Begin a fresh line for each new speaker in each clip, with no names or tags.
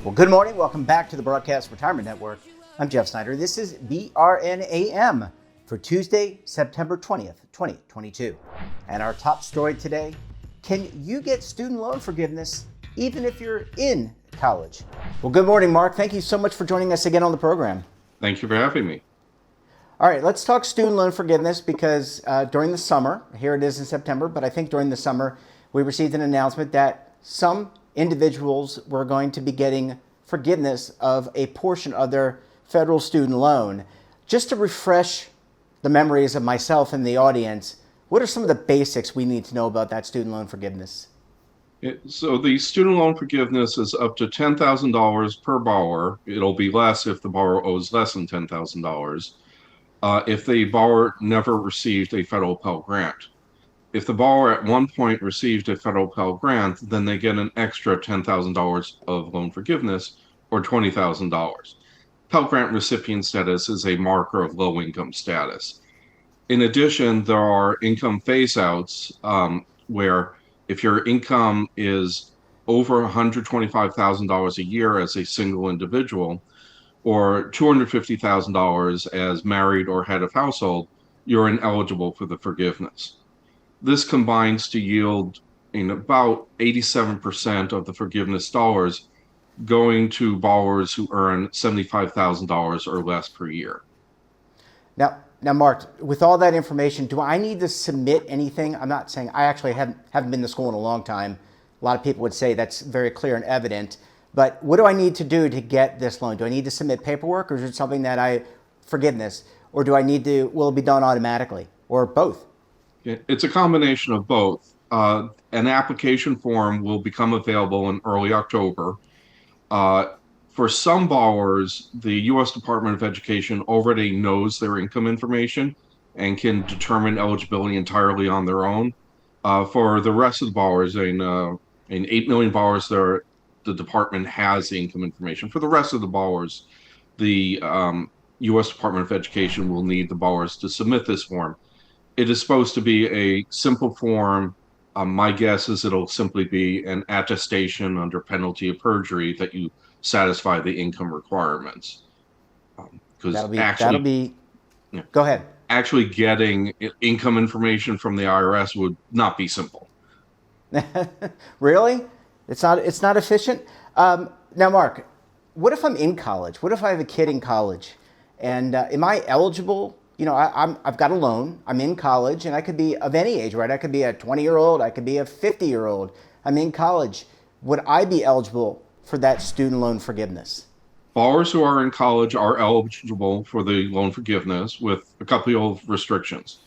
Well, good morning. Welcome back to the Broadcast Retirement Network. I'm Jeff Snyder. This is BRN AM for Tuesday, September 20th, 2022. And our top story today, can you get student loan forgiveness even if you're in college? Well, good morning, Mark. Thank you so much for joining us again on the program.
Thank you for having me.
All right, let's talk student loan forgiveness because during the summer, here it is in September, but I think during the summer, we received an announcement that some individuals were going to be getting forgiveness of a portion of their federal student loan. Just to refresh the memories of myself and the audience, what are some of the basics we need to know about that student loan forgiveness?
So the student loan forgiveness is up to $10,000 per borrower. It'll be less if the borrower owes less than $10,000. If the borrower never received a federal Pell Grant. If the borrower at one point received a federal Pell Grant, then they get an extra $10,000 of loan forgiveness or $20,000. Pell Grant recipient status is a marker of low income status. In addition, there are income phase-outs where if your income is over $125,000 a year as a single individual or $250,000 as married or head of household, you're ineligible for the forgiveness. This combines to yield in about 87% of the forgiveness dollars going to borrowers who earn $75,000 or less per year.
Now, Mark, with all that information, do I need to submit anything? I'm not saying I actually haven't been to school in a long time. A lot of people would say that's very clear and evident. But what do I need to do to get this loan? Do I need to submit paperwork, or is it something that forgiveness, or do I need to? Will it be done automatically, or both?
It's a combination of both. An application form will become available in early October. For some borrowers, the U.S. Department of Education already knows their income information and can determine eligibility entirely on their own. For the rest of the borrowers, in 8 million borrowers, the department has the income information. For the rest of the borrowers, the U.S. Department of Education will need the borrowers to submit this form. It is supposed to be a simple form. My guess is it'll simply be an attestation under penalty of perjury that you satisfy the income requirements.
Go ahead.
Actually getting income information from the IRS would not be simple.
Really? It's not efficient? Now, Mark, what if I'm in college? What if I have a kid in college? And am I eligible? You know, I've got a loan, I'm in college, and I could be of any age, right? I could be a 20-year-old, I could be a 50-year-old. I'm in college. Would I be eligible for that student loan forgiveness?
Borrowers who are in college are eligible for the loan forgiveness with a couple of restrictions.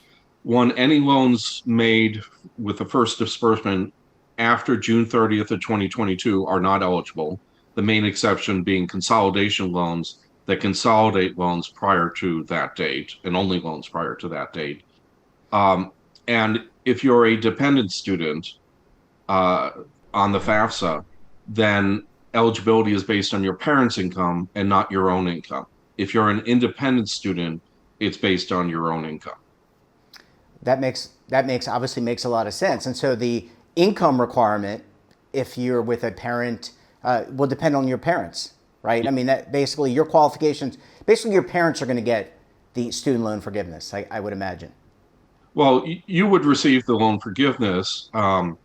One, any loans made with the first disbursement after June 30th of 2022 are not eligible. The main exception being consolidation loans that consolidate loans prior to that date, and only loans prior to that date. And if you're a dependent student on the FAFSA, then eligibility is based on your parents' income and not your own income. If you're an independent student, it's based on your own income.
That obviously makes a lot of sense. And so the income requirement, if you're with a parent, will depend on your parents. Right? I mean, that basically your qualifications, basically your parents are going to get the student loan forgiveness, I would imagine.
Well, you would receive the loan forgiveness, but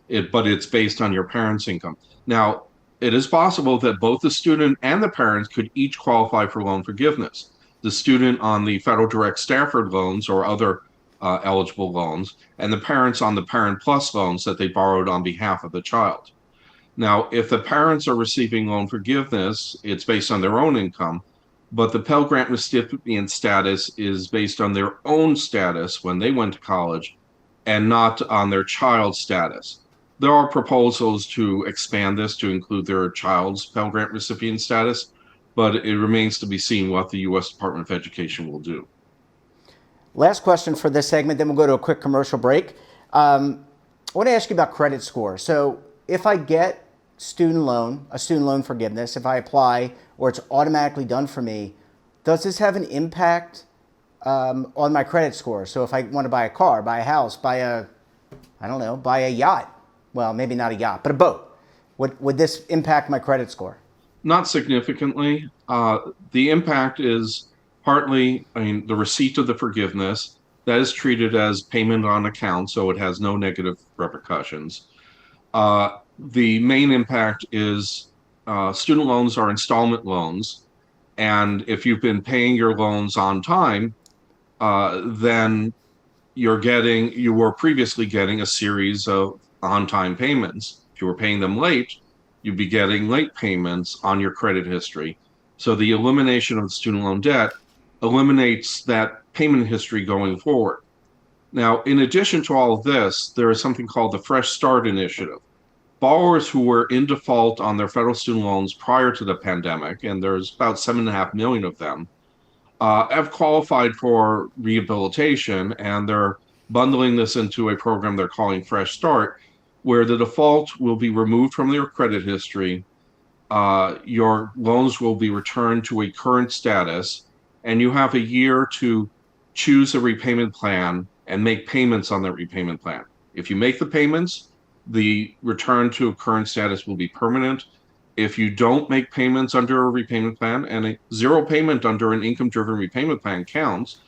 it's based on your parents' income. Now, it is possible that both the student and the parents could each qualify for loan forgiveness. The student on the Federal Direct Stafford loans or other eligible loans, and the parents on the Parent Plus loans that they borrowed on behalf of the child. Now, if the parents are receiving loan forgiveness, it's based on their own income, but the Pell Grant recipient status is based on their own status when they went to college and not on their child's status. There are proposals to expand this to include their child's Pell Grant recipient status, but it remains to be seen what the U.S. Department of Education will do.
Last question for this segment, then we'll go to a quick commercial break. I want to ask you about credit score. So if I get a student loan forgiveness, if I apply or it's automatically done for me, does this have an impact on my credit score? So if I want to buy a car, buy a house, buy a yacht, well, maybe not a yacht, but a boat, would this impact my credit score?
Not significantly. The impact is partly, the receipt of the forgiveness that is treated as payment on account, so it has no negative repercussions. The main impact is student loans are installment loans, and if you've been paying your loans on time, then you were previously getting a series of on-time payments. If you were paying them late, you'd be getting late payments on your credit history. So the elimination of the student loan debt eliminates that payment history going forward. Now, in addition to all of this, there is something called the Fresh Start Initiative. Borrowers who were in default on their federal student loans prior to the pandemic, and there's about 7.5 million of them, have qualified for rehabilitation, and they're bundling this into a program they're calling Fresh Start, where the default will be removed from your credit history. Your loans will be returned to a current status, and you have a year to choose a repayment plan and make payments on that repayment plan. If you make the payments, the return to a current status will be permanent. If you don't make payments under a repayment plan, and a zero payment under an income-driven repayment plan counts,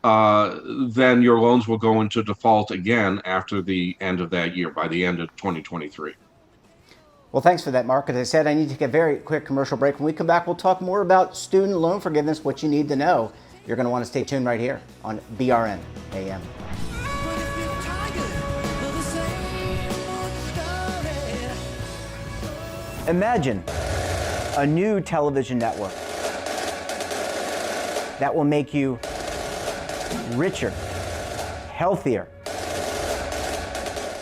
then your loans will go into default again after the end of that year, by the end of 2023.
Well, thanks for that, Mark. As I said, I need to take a very quick commercial break. When we come back, we'll talk more about student loan forgiveness, what you need to know. You're going to want to stay tuned right here on BRN AM. Imagine a new television network that will make you richer, healthier,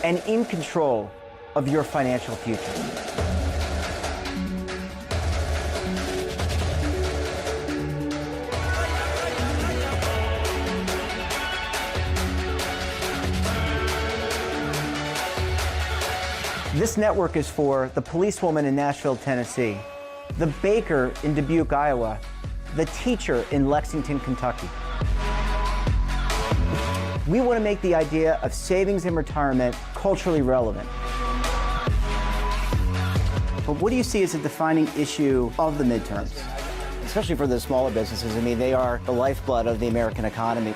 and in control of your financial future. This network is for the policewoman in Nashville, Tennessee, the baker in Dubuque, Iowa, the teacher in Lexington, Kentucky. We want to make the idea of savings and retirement culturally relevant. But what do you see as a defining issue of the midterms, especially for the smaller businesses? I mean, they are the lifeblood of the American economy.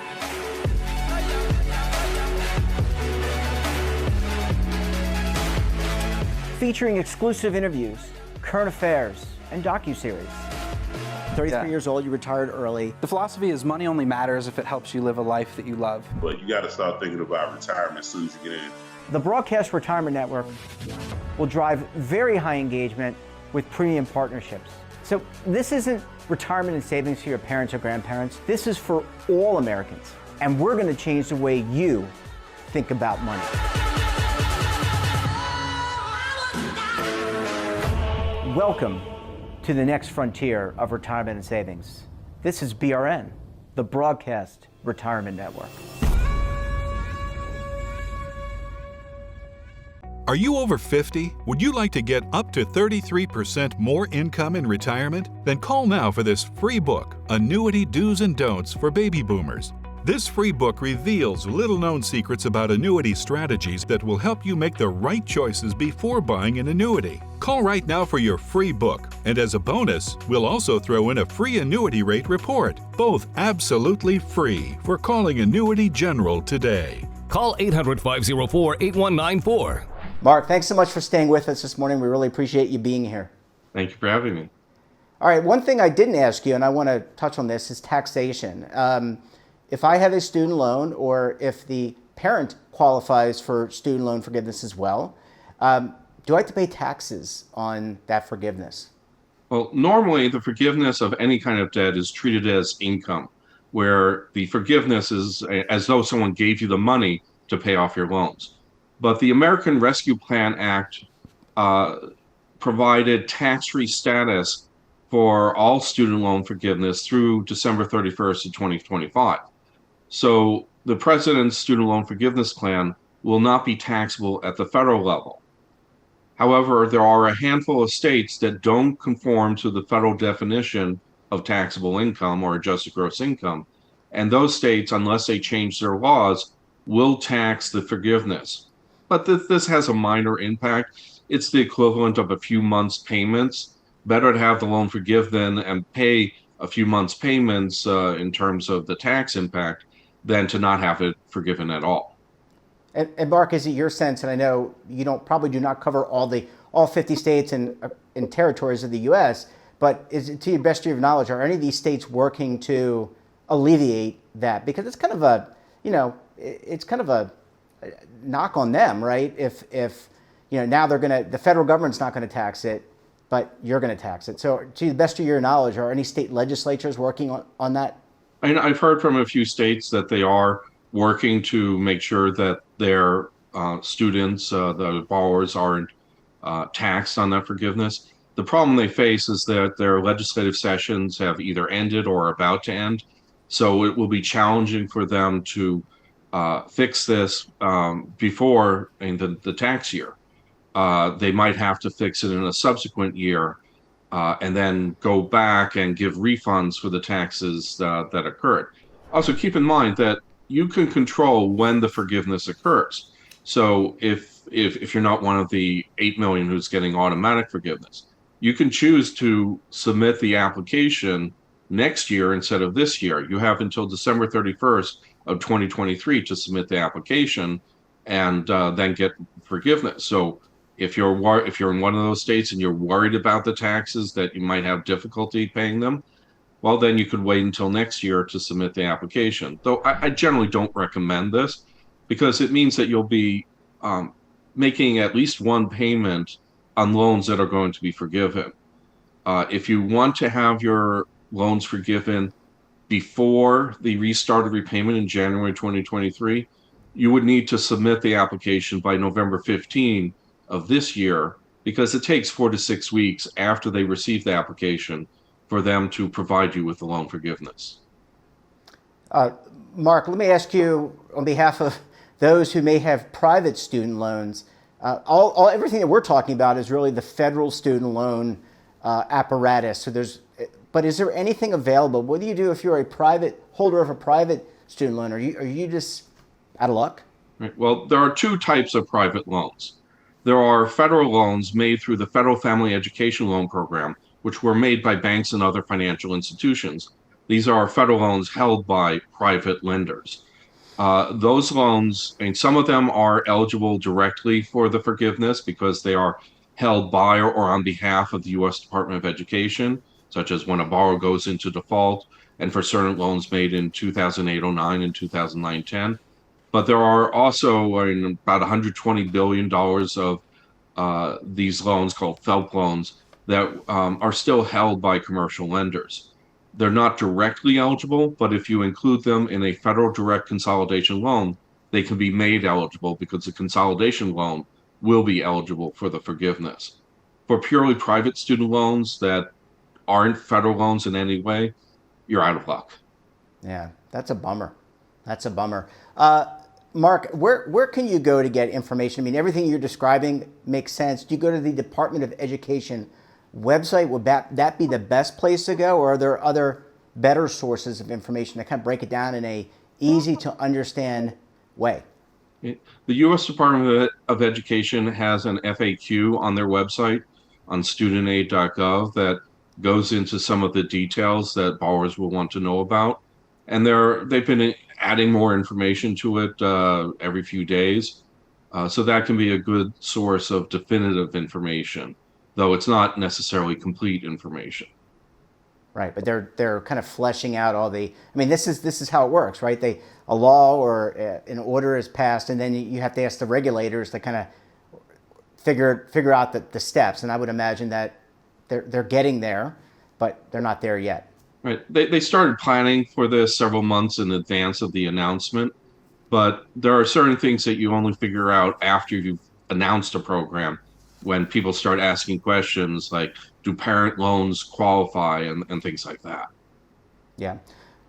Featuring exclusive interviews, current affairs, and docuseries. 33 years old, you retired early.
The philosophy is money only matters if it helps you live a life that you love.
But you got to start thinking about retirement as soon as you get in.
The Broadcast Retirement Network will drive very high engagement with premium partnerships. So this isn't retirement and savings for your parents or grandparents. This is for all Americans. And we're going to change the way you think about money. Welcome to the next frontier of retirement and savings. This is BRN, the Broadcast Retirement Network.
Are you over 50? Would you like to get up to 33% more income in retirement? Then call now for this free book, Annuity Do's and Don'ts for Baby Boomers. This free book reveals little-known secrets about annuity strategies that will help you make the right choices before buying an annuity. Call right now for your free book, and as a bonus, we'll also throw in a free annuity rate report, both absolutely free, for calling Annuity General today.
Call 800-504-8194.
Mark, thanks so much for staying with us this morning. We really appreciate you being here.
Thank you for having me.
All right, one thing I didn't ask you, and I want to touch on this, is taxation. If I have a student loan, or if the parent qualifies for student loan forgiveness as well, do I have to pay taxes on that forgiveness?
Well, normally the forgiveness of any kind of debt is treated as income, where the forgiveness is as though someone gave you the money to pay off your loans. But the American Rescue Plan Act provided tax-free status for all student loan forgiveness through December 31st of 2025. So the President's Student Loan Forgiveness Plan will not be taxable at the federal level. However, there are a handful of states that don't conform to the federal definition of taxable income or adjusted gross income. And those states, unless they change their laws, will tax the forgiveness. But this has a minor impact. It's the equivalent of a few months' payments. Better to have the loan forgiven and pay a few months' payments in terms of the tax impact than to not have it forgiven at all.
And Mark, is it your sense, and I know you probably do not cover all 50 states and territories of the U.S., but is it, to your best of your knowledge, are any of these states working to alleviate that? Because it's kind of a, it's kind of a knock on them, right? If now the federal government's not going to tax it, but you're going to tax it. So to the best of your knowledge, are any state legislatures working on that?
I've heard from a few states that they are working to make sure that their students, the borrowers, aren't taxed on that forgiveness. The problem they face is that their legislative sessions have either ended or are about to end. So it will be challenging for them to fix this before the tax year. They might have to fix it in a subsequent year and then go back and give refunds for the taxes that occurred. Also, keep in mind that you can control when the forgiveness occurs. So if you're not one of the 8 million who's getting automatic forgiveness, you can choose to submit the application next year instead of this year. You have until December 31st of 2023 to submit the application and then get forgiveness. So if you're in one of those states and you're worried about the taxes, that you might have difficulty paying them, well, then you could wait until next year to submit the application. Though I generally don't recommend this because it means that you'll be making at least one payment on loans that are going to be forgiven. If you want to have your loans forgiven before the restart of repayment in January 2023, you would need to submit the application by November 15 of this year because it takes 4 to 6 weeks after they receive the application for them to provide you with the loan forgiveness.
Mark, let me ask you on behalf of those who may have private student loans, everything that we're talking about is really the federal student loan apparatus. But is there anything available? What do you do if you're a private holder of a private student loan? Are you just out of luck?
Right. Well, there are two types of private loans. There are federal loans made through the Federal Family Education Loan Program, which were made by banks and other financial institutions. These are federal loans held by private lenders. Those loans, some of them are eligible directly for the forgiveness because they are held by or on behalf of the U.S. Department of Education, such as when a borrower goes into default, and for certain loans made in 2008-09 and 2009-10. But there are also about $120 billion of these loans called FFELP loans that are still held by commercial lenders. They're not directly eligible, but if you include them in a federal direct consolidation loan, they can be made eligible because the consolidation loan will be eligible for the forgiveness. For purely private student loans that aren't federal loans in any way, you're out of luck.
Yeah, that's a bummer. That's a bummer. Mark, where can you go to get information? I mean, everything you're describing makes sense. Do you go to the Department of Education website? Would that be the best place to go, or are there other better sources of information that kind of break it down in a easy to understand way?
The U.S. Department of Education has an FAQ on their website on studentaid.gov that goes into some of the details that borrowers will want to know about. And they've been adding more information to it every few days. So that can be a good source of definitive information, though it's not necessarily complete information.
Right, but they're kind of fleshing out all the. I mean, this is how it works, right? A law or an order is passed, and then you have to ask the regulators to kind of figure out the steps. And I would imagine that they're getting there, but they're not there yet.
Right. They started planning for this several months in advance of the announcement, but there are certain things that you only figure out after you've announced a program, when people start asking questions like, do parent loans qualify, and things like that.
Yeah.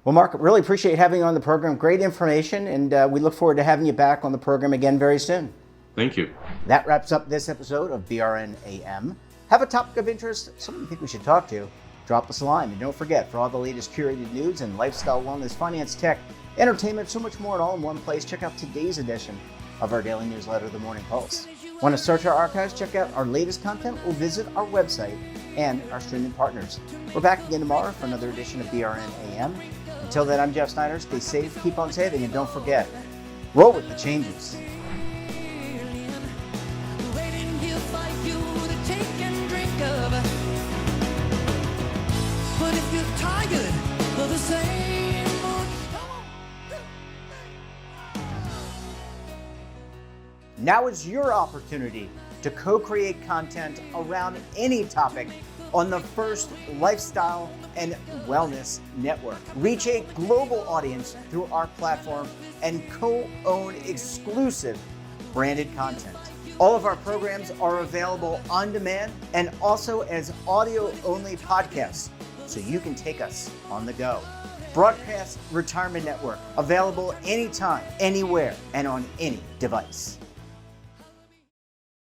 Well, Mark, really appreciate having you on the program. Great information, and we look forward to having you back on the program again very soon.
Thank you.
That wraps up this episode of BRN AM. Have a topic of interest, someone you think we should talk to? Drop us a line. And don't forget, for all the latest curated news and lifestyle, wellness, finance, tech, entertainment, so much more, all in one place, check out today's edition of our daily newsletter, The Morning Pulse. Want to search our archives, check out our latest content, or visit our website and our streaming partners. We're back again tomorrow for another edition of BRN AM. Until then, I'm Jeff Snyder. Stay safe, keep on saving, and don't forget, roll with the changes. Now is your opportunity to co-create content around any topic on the first lifestyle and wellness network. Reach a global audience through our platform and co-own exclusive branded content. All of our programs are available on demand and also as audio-only podcasts, so you can take us on the go. Broadcast Retirement Network, available anytime, anywhere, and on any device.